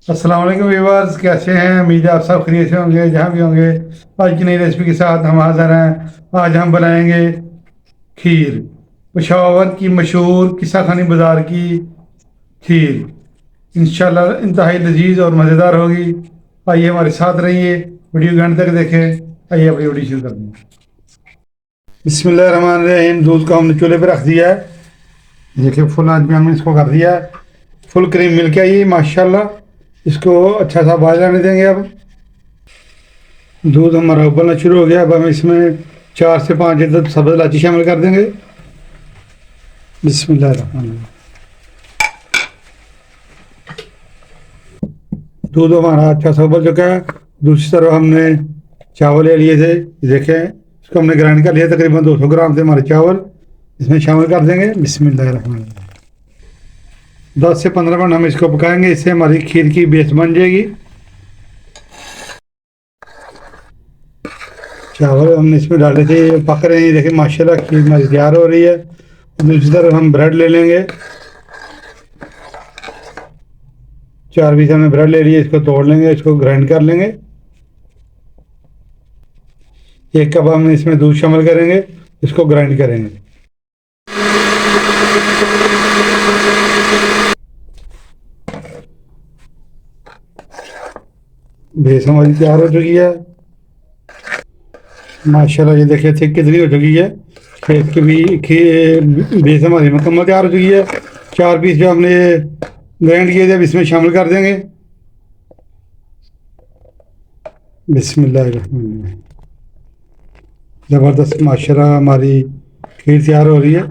अस्सलाम वालेकुम व्यूअर्स, कैसे हैं? उम्मीद है आप सब खैरियत से होंगे जहाँ भी होंगे। आज की नई रेसिपी के साथ हम हाज़िर हैं। आज हम बनाएंगे खीर, पेशावर की मशहूर किस्सा खानी बाज़ार की खीर। इंशाल्लाह इंतहाई लजीज और मज़ेदार होगी। आइए हमारे साथ रहिए, वीडियो के अंत तक देखें। आइए अपनी वीडियो शुरू करते हैं। बिस्मिल्लाहिर्रहमानिर्रहीम। दूध को हमने चूल्हे पर रख दिया है। देखिए फुल आंच में हमने इसको कर दिया है। फुल क्रीम मिल के आई माशाल्लाह। इसको अच्छा सा उबाल आने देंगे। अब दूध हमारा उबलना शुरू हो गया। अब हम इसमें 4 से 5 अदद सब्ज़ इलायची शामिल कर देंगे। बिस्मिल्लाहिर्रहमानिर्रहीम। दूध हमारा अच्छा सा उबल चुका है। दूसरी तरफ हमने चावल ले लिए थे, देखें इसको हमने ग्राइंड कर लिया। तकरीबन 200 ग्राम थे हमारे चावल, इसमें शामिल कर देंगे। बिस्मिल्लाहिर्रहमानिर्रहीम। 10 से 15 मिनट हम इसको पकाएंगे, इससे हमारी खीर की बेस बन जाएगी। चावल हमने इसमें डाले थे, पक रहे हैं। देखिए माशाल्लाह खीर हमारी तैयार हो रही है। दूसरी तरफ हम ब्रेड ले लेंगे। 4 पीस हमने ब्रेड ले लिए, इसको तोड़ लेंगे, इसको ग्राइंड कर लेंगे। 1 कप हम इसमें दूध शामिल करेंगे, इसको ग्राइंड करेंगे। बेस हमारी तैयार हो चुकी है माशाल्लाह। ये देखिए थिक कितनी हो चुकी है। खेत की भी बेस हमारी मुकम्मल तैयार हो चुकी है। 4 पीस जो हमने ग्राइंड किए थे अब इसमें शामिल कर देंगे। बिस्मिल्लाहिर्रहमानिर्रहीम। ज़बरदस्त माशाल्लाह हमारी खीर तैयार हो रही है।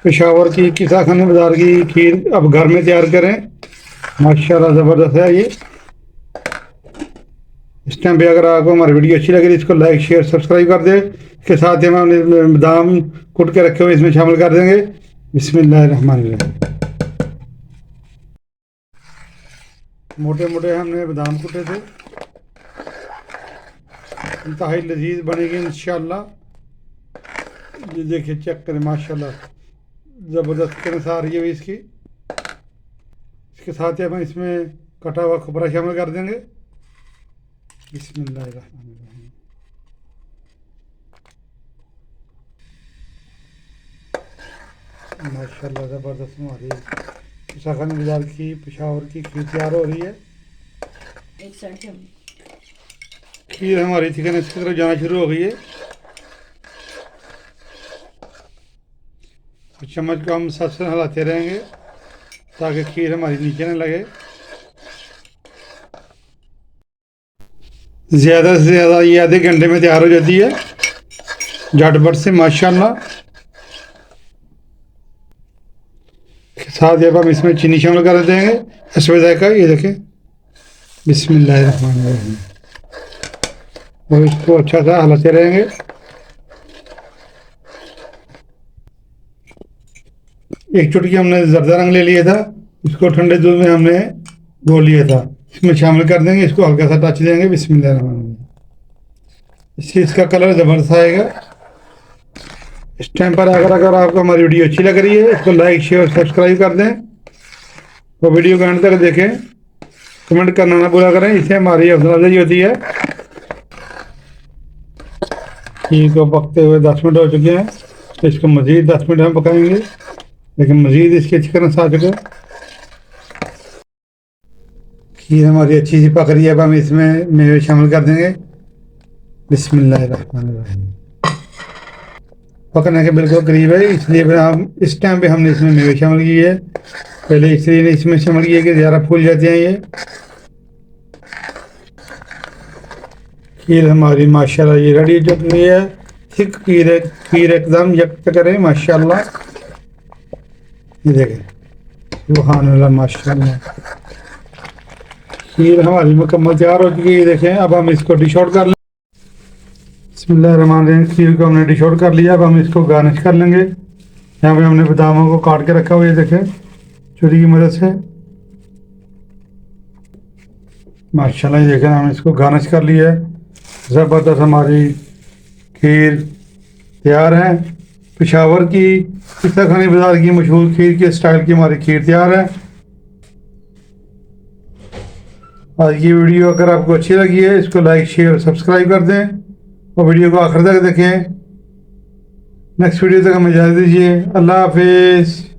पेशावर की किस्सा खाने बाज़ार की खीर अब घर में तैयार करें, माशाल्लाह ज़बरदस्त है ये। इस टाइम पे अगर आपको हमारी वीडियो अच्छी लगे तो इसको लाइक शेयर सब्सक्राइब कर दें। इसके साथ ही हम बादाम कुट के रखे हुए इसमें शामिल कर देंगे। बिस्मिल्लाहिर्रहमानिर्रहीम। मोटे मोटे हमने बादाम कुटे थे। इंतहाई लजीज बनेगी इंशाल्लाह। ये देखिए चेक करें माशाल्लाह, ज़बरदस्त करें आ रही है इसकी। इसके साथ ही हम इसमें कटा हुआ खोपरा शामिल कर देंगे। बिस्मिल्लाहिर्रहमानिर्रहीम। माशाल्लाह ज़बरदस्त हमारी शाखानी बाज़ार की पेशावर की खीर तैयार हो रही है। एक साइड से खीर हमारी थिकनेस की तरफ जाना शुरू हो गई है। चम्मच को हम साथ साथ हिलाते रहेंगे ताकि खीर हमारी नीचे न लगे। ज़्यादा से ज़्यादा ये आधे घंटे में तैयार हो जाती है झटपट से माशाल्लाह। साथ ही अब हम इसमें चीनी शामिल कर देंगे हस्बे जायका। ये देखें बिस्मिल्लाहिर्रहमानिर्रहीम। और इसको अच्छा सा हिलाते रहेंगे। एक चुटकी हमने जर्दा रंग ले लिया था, इसको ठंडे दूध में हमने घोल लिया था, इसमें शामिल कर देंगे। इसको हल्का सा टच देंगे। बिस्मिल्लाहिर्रहमानिर्रहीम। इससे इसका कलर ज़बरदस्त आएगा। इस टाइम पर अगर आपको हमारी वीडियो अच्छी लग रही है इसको लाइक शेयर सब्सक्राइब कर दें और वीडियो को अंत तक देखें। कमेंट करना ना भूला करें, इससे हमारी हौसला अफजाई होती है। खीर को पकते हुए 10 मिनट हो चुके हैं, तो इसको मज़ीद 10 मिनट हम पकाएंगे, लेकिन मज़ीद इसकी अच्छी तरह से आ चुके। खीर हमारी अच्छी सी पक रही है। अब हम इसमें मेवे शामिल कर देंगे। बिस्मिल्लाहिर्रहमानिर्रहीम। पकने के बिल्कुल करीब है, इसलिए फिर हम इस टाइम पे हमने इसमें मेवे शामिल किए है। पहले इसलिए इसमें शामिल किए कि ज़्यादा फूल जाते हैं ये। खीर हमारी माशाल्लाह ये रेडी हो चुकी है। थिक खीर है, खीर एकदम यकट करें माशाल्लाह। ये देखें सुभान अल्लाह माशाल्लाह। खीर हमारी मुकम्मल तैयार हो चुकी है। देखें अब हम इसको डिश आउट कर लें। बिस्मिल्लाहिर्रहमानिर्रहीम। खीर को हमने डिश आउट कर लिया। अब हम इसको गार्निश कर लेंगे। यहाँ पे हमने बादामों को काट के रखा हुआ है, देखें छुरी की मदद से माशाल्लाह। ये देखें हमने इसको गार्निश कर लिया है। ज़बरदस्त हमारी खीर तैयार है। पेशावर की किस्सा खानी बाज़ार की मशहूर खीर के स्टाइल की हमारी खीर तैयार है। आज की वीडियो अगर आपको अच्छी लगी है इसको लाइक शेयर सब्सक्राइब कर दें और वीडियो को आखिर तक देखें। नेक्स्ट वीडियो तक हमें इजाज़त दीजिए। अल्लाह हाफिज़।